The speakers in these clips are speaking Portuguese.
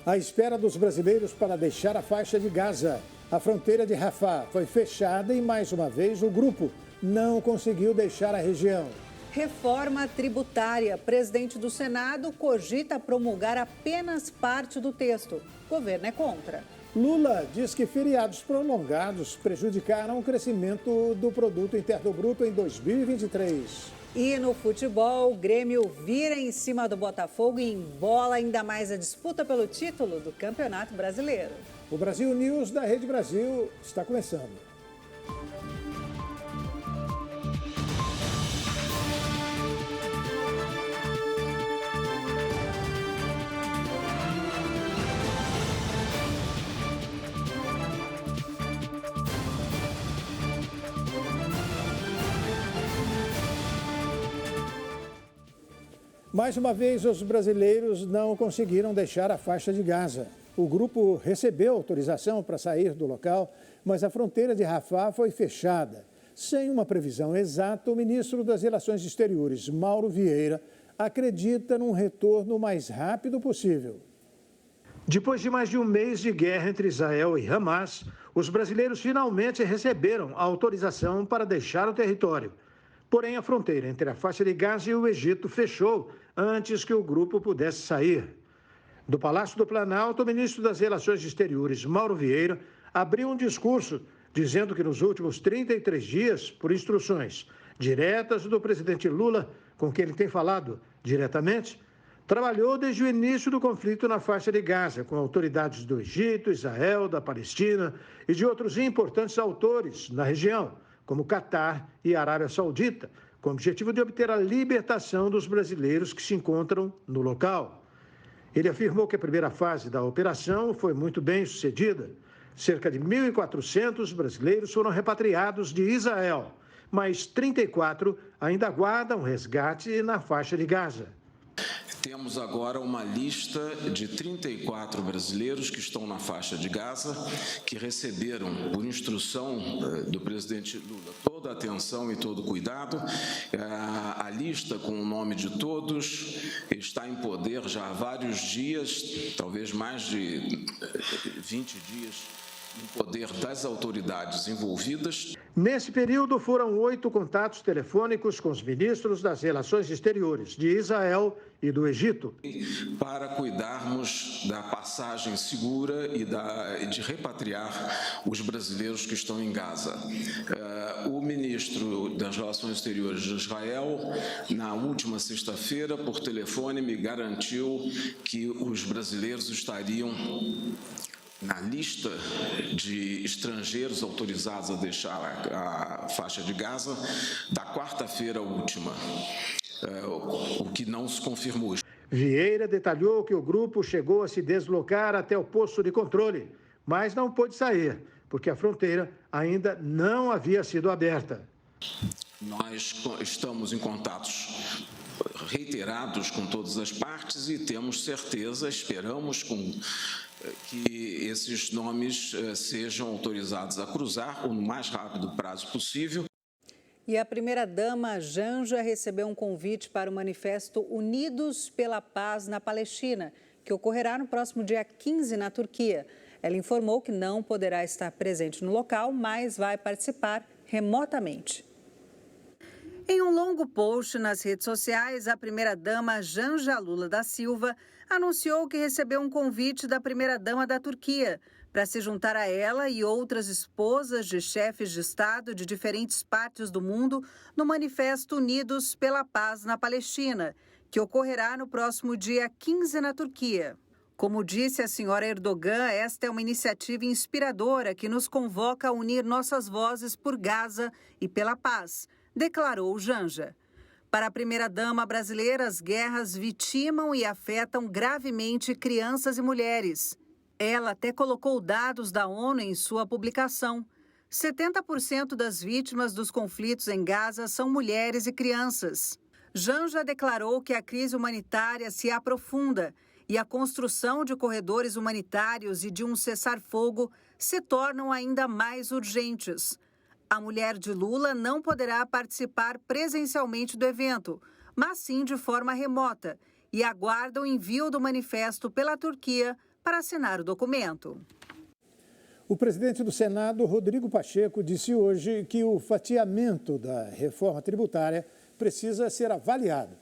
À espera dos brasileiros para deixar a faixa de Gaza, a fronteira de Rafah foi fechada e, mais uma vez, o grupo não conseguiu deixar a região. Reforma tributária. Presidente do Senado cogita promulgar apenas parte do texto. O governo é contra. Lula diz que feriados prolongados prejudicaram o crescimento do produto interno bruto em 2023. E no futebol, o Grêmio vira em cima do Botafogo e embola ainda mais a disputa pelo título do Campeonato Brasileiro. O Brasil News da Rede Brasil está começando. Mais uma vez, os brasileiros não conseguiram deixar a faixa de Gaza. O grupo recebeu autorização para sair do local, mas a fronteira de Rafah foi fechada. Sem uma previsão exata, o ministro das Relações Exteriores, Mauro Vieira, acredita num retorno o mais rápido possível. Depois de mais de um mês de guerra entre Israel e Hamas, os brasileiros finalmente receberam a autorização para deixar o território. Porém, a fronteira entre a faixa de Gaza e o Egito fechou antes que o grupo pudesse sair. Do Palácio do Planalto, o ministro das Relações Exteriores, Mauro Vieira, abriu um discurso dizendo que nos últimos 33 dias, por instruções diretas do presidente Lula, com quem ele tem falado diretamente, trabalhou desde o início do conflito na faixa de Gaza, com autoridades do Egito, Israel, da Palestina e de outros importantes autores na região, como Catar e Arábia Saudita, com o objetivo de obter a libertação dos brasileiros que se encontram no local. Ele afirmou que a primeira fase da operação foi muito bem sucedida. Cerca de 1.400 brasileiros foram repatriados de Israel, mas 34 ainda aguardam resgate na faixa de Gaza. Temos agora uma lista de 34 brasileiros que estão na faixa de Gaza, que receberam, por instrução do presidente Lula, toda a atenção e todo o cuidado. A lista com o nome de todos está em poder já há vários dias, talvez mais de 20 dias, em poder das autoridades envolvidas. Nesse período, foram 8 contatos telefônicos com os ministros das Relações Exteriores de Israel e do Egito. Para cuidarmos da passagem segura e de repatriar os brasileiros que estão em Gaza. O ministro das Relações Exteriores de Israel, na última sexta-feira, por telefone, me garantiu que os brasileiros estariam na lista de estrangeiros autorizados a deixar a faixa de Gaza da quarta-feira última, o que não se confirmou. Vieira detalhou que o grupo chegou a se deslocar até o posto de controle, mas não pôde sair, porque a fronteira ainda não havia sido aberta. Nós estamos em contatos reiterados com todas as partes e temos certeza, esperamos que esses nomes sejam autorizados a cruzar o mais rápido prazo possível. E a primeira-dama Janja recebeu um convite para o manifesto Unidos pela Paz na Palestina, que ocorrerá no próximo dia 15 na Turquia. Ela informou que não poderá estar presente no local, mas vai participar remotamente. Em um longo post nas redes sociais, a primeira-dama Janja Lula da Silva anunciou que recebeu um convite da primeira-dama da Turquia para se juntar a ela e outras esposas de chefes de Estado de diferentes partes do mundo no Manifesto Unidos pela Paz na Palestina, que ocorrerá no próximo dia 15 na Turquia. Como disse a senhora Erdogan, esta é uma iniciativa inspiradora que nos convoca a unir nossas vozes por Gaza e pela paz, declarou Janja. Para a primeira-dama brasileira, as guerras vitimam e afetam gravemente crianças e mulheres. Ela até colocou dados da ONU em sua publicação. 70% das vítimas dos conflitos em Gaza são mulheres e crianças. Janja declarou que a crise humanitária se aprofunda e a construção de corredores humanitários e de um cessar-fogo se tornam ainda mais urgentes. A mulher de Lula não poderá participar presencialmente do evento, mas sim de forma remota, e aguarda o envio do manifesto pela Turquia para assinar o documento. O presidente do Senado, Rodrigo Pacheco, disse hoje que o fatiamento da reforma tributária precisa ser avaliado.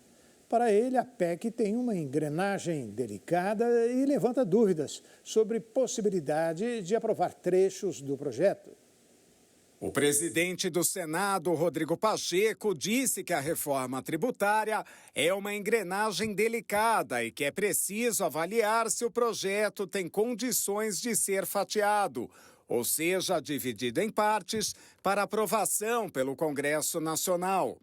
Para ele, a PEC tem uma engrenagem delicada e levanta dúvidas sobre possibilidade de aprovar trechos do projeto. O presidente do Senado, Rodrigo Pacheco, disse que a reforma tributária é uma engrenagem delicada e que é preciso avaliar se o projeto tem condições de ser fatiado, ou seja, dividido em partes para aprovação pelo Congresso Nacional.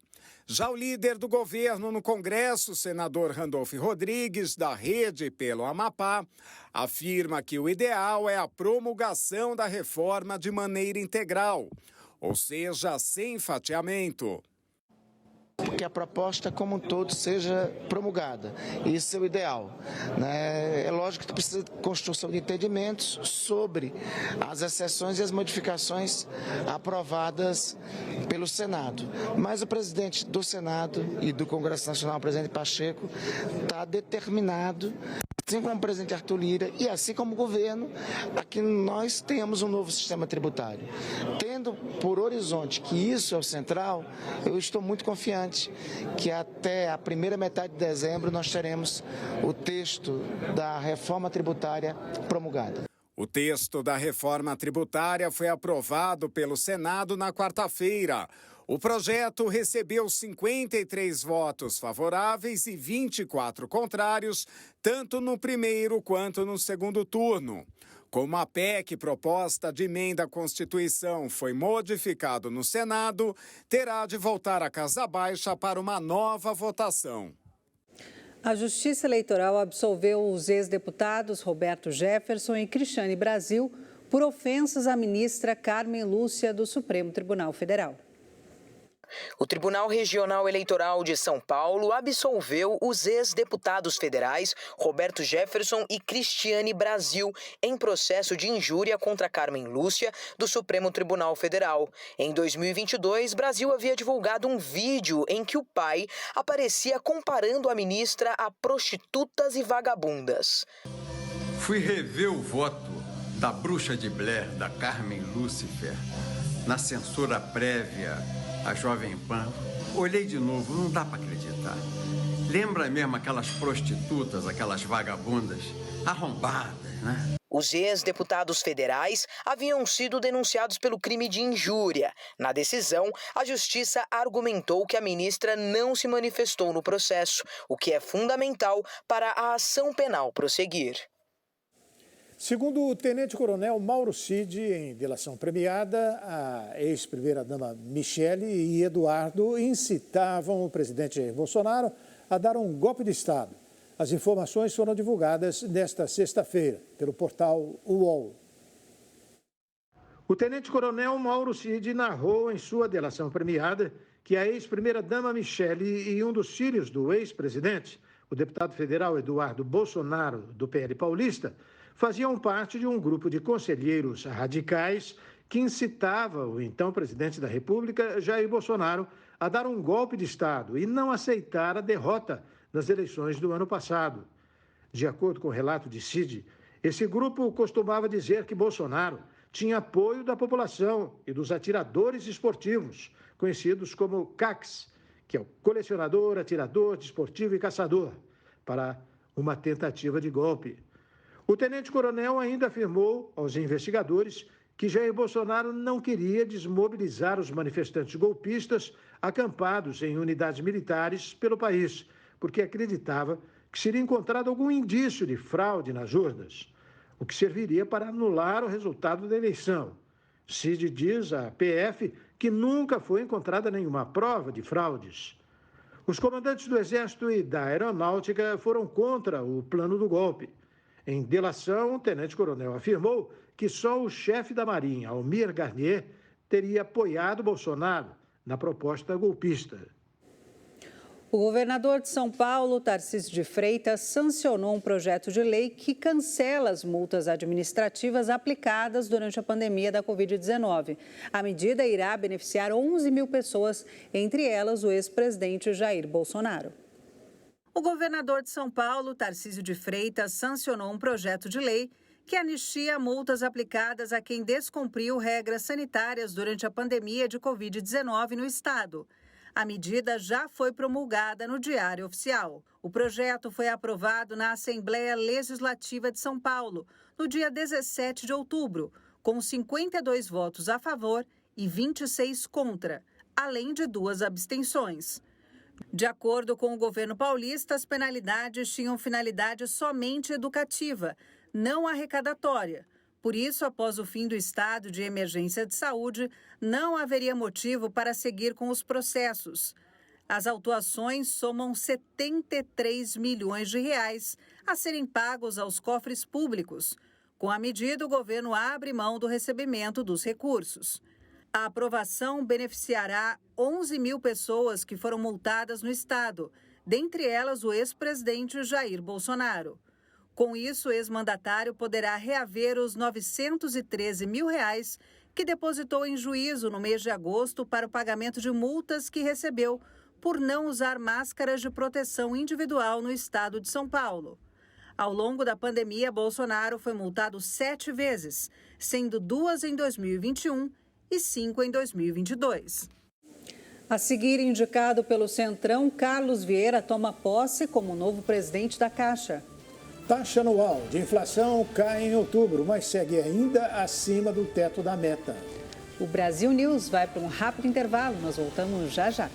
Já o líder do governo no Congresso, senador Randolfo Rodrigues, da Rede pelo Amapá, afirma que o ideal é a promulgação da reforma de maneira integral, ou seja, sem fatiamento. Que a proposta como um todo seja promulgada. Isso é o ideal, né? É lógico que precisa de construção de entendimentos sobre as exceções e as modificações aprovadas pelo Senado. Mas o presidente do Senado e do Congresso Nacional, o presidente Pacheco, está determinado, assim como o presidente Arthur Lira e assim como o governo, a que nós tenhamos um novo sistema tributário. Tendo por horizonte que isso é o central, eu estou muito confiante que até a primeira metade de dezembro nós teremos o texto da reforma tributária promulgada. O texto da reforma tributária foi aprovado pelo Senado na quarta-feira. O projeto recebeu 53 votos favoráveis e 24 contrários, tanto no primeiro quanto no segundo turno. Como a PEC proposta de emenda à Constituição foi modificado no Senado, terá de voltar à Casa Baixa para uma nova votação. A Justiça Eleitoral absolveu os ex-deputados Roberto Jefferson e Cristiane Brasil por ofensas à ministra Carmen Lúcia do Supremo Tribunal Federal. O Tribunal Regional Eleitoral de São Paulo absolveu os ex-deputados federais Roberto Jefferson e Cristiane Brasil em processo de injúria contra Carmen Lúcia do Supremo Tribunal Federal. Em 2022, Brasil havia divulgado um vídeo em que o pai aparecia comparando a ministra a prostitutas e vagabundas. Fui rever o voto da bruxa de Blair, da Carmen Lúcifer, na censura prévia a Jovem Pan. Olhei de novo, não dá para acreditar. Lembra mesmo aquelas prostitutas, aquelas vagabundas arrombadas, né? Os ex-deputados federais haviam sido denunciados pelo crime de injúria. Na decisão, a Justiça argumentou que a ministra não se manifestou no processo, o que é fundamental para a ação penal prosseguir. Segundo o tenente-coronel Mauro Cid, em delação premiada, a ex-primeira-dama Michele e Eduardo incitavam o presidente Jair Bolsonaro a dar um golpe de Estado. As informações foram divulgadas nesta sexta-feira pelo portal UOL. O tenente-coronel Mauro Cid narrou em sua delação premiada que a ex-primeira-dama Michele e um dos filhos do ex-presidente, o deputado federal Eduardo Bolsonaro, do PL paulista, faziam parte de um grupo de conselheiros radicais que incitava o então presidente da República, Jair Bolsonaro, a dar um golpe de Estado e não aceitar a derrota nas eleições do ano passado. De acordo com o relato de Cid, esse grupo costumava dizer que Bolsonaro tinha apoio da população e dos atiradores esportivos, conhecidos como CACs, que é o colecionador, atirador, desportivo e caçador, para uma tentativa de golpe. O tenente-coronel ainda afirmou aos investigadores que Jair Bolsonaro não queria desmobilizar os manifestantes golpistas acampados em unidades militares pelo país, porque acreditava que seria encontrado algum indício de fraude nas urnas, o que serviria para anular o resultado da eleição. Cid diz à PF que nunca foi encontrada nenhuma prova de fraudes. Os comandantes do Exército e da Aeronáutica foram contra o plano do golpe. Em delação, o tenente-coronel afirmou que só o chefe da Marinha, Almir Garnier, teria apoiado Bolsonaro na proposta golpista. O governador de São Paulo, Tarcísio de Freitas, sancionou um projeto de lei que cancela as multas administrativas aplicadas durante a pandemia da Covid-19. A medida irá beneficiar 11 mil pessoas, entre elas o ex-presidente Jair Bolsonaro. O governador de São Paulo, Tarcísio de Freitas, sancionou um projeto de lei que anistia multas aplicadas a quem descumpriu regras sanitárias durante a pandemia de Covid-19 no estado. A medida já foi promulgada no Diário Oficial. O projeto foi aprovado na Assembleia Legislativa de São Paulo, no dia 17 de outubro, com 52 votos a favor e 26 contra, além de 2 abstenções. De acordo com o governo paulista, as penalidades tinham finalidade somente educativa, não arrecadatória. Por isso, após o fim do estado de emergência de saúde, não haveria motivo para seguir com os processos. As autuações somam 73 milhões de reais a serem pagos aos cofres públicos. Com a medida, o governo abre mão do recebimento dos recursos. A aprovação beneficiará 11 mil pessoas que foram multadas no estado, dentre elas o ex-presidente Jair Bolsonaro. Com isso, o ex-mandatário poderá reaver os 913 mil reais que depositou em juízo no mês de agosto para o pagamento de multas que recebeu por não usar máscaras de proteção individual no estado de São Paulo. Ao longo da pandemia, Bolsonaro foi multado 7 vezes, sendo 2 em 2021 e 5 em 2022. A seguir, indicado pelo Centrão, Carlos Vieira toma posse como novo presidente da Caixa. Taxa anual de inflação cai em outubro, mas segue ainda acima do teto da meta. O Brasil News vai para um rápido intervalo. Nós voltamos já já.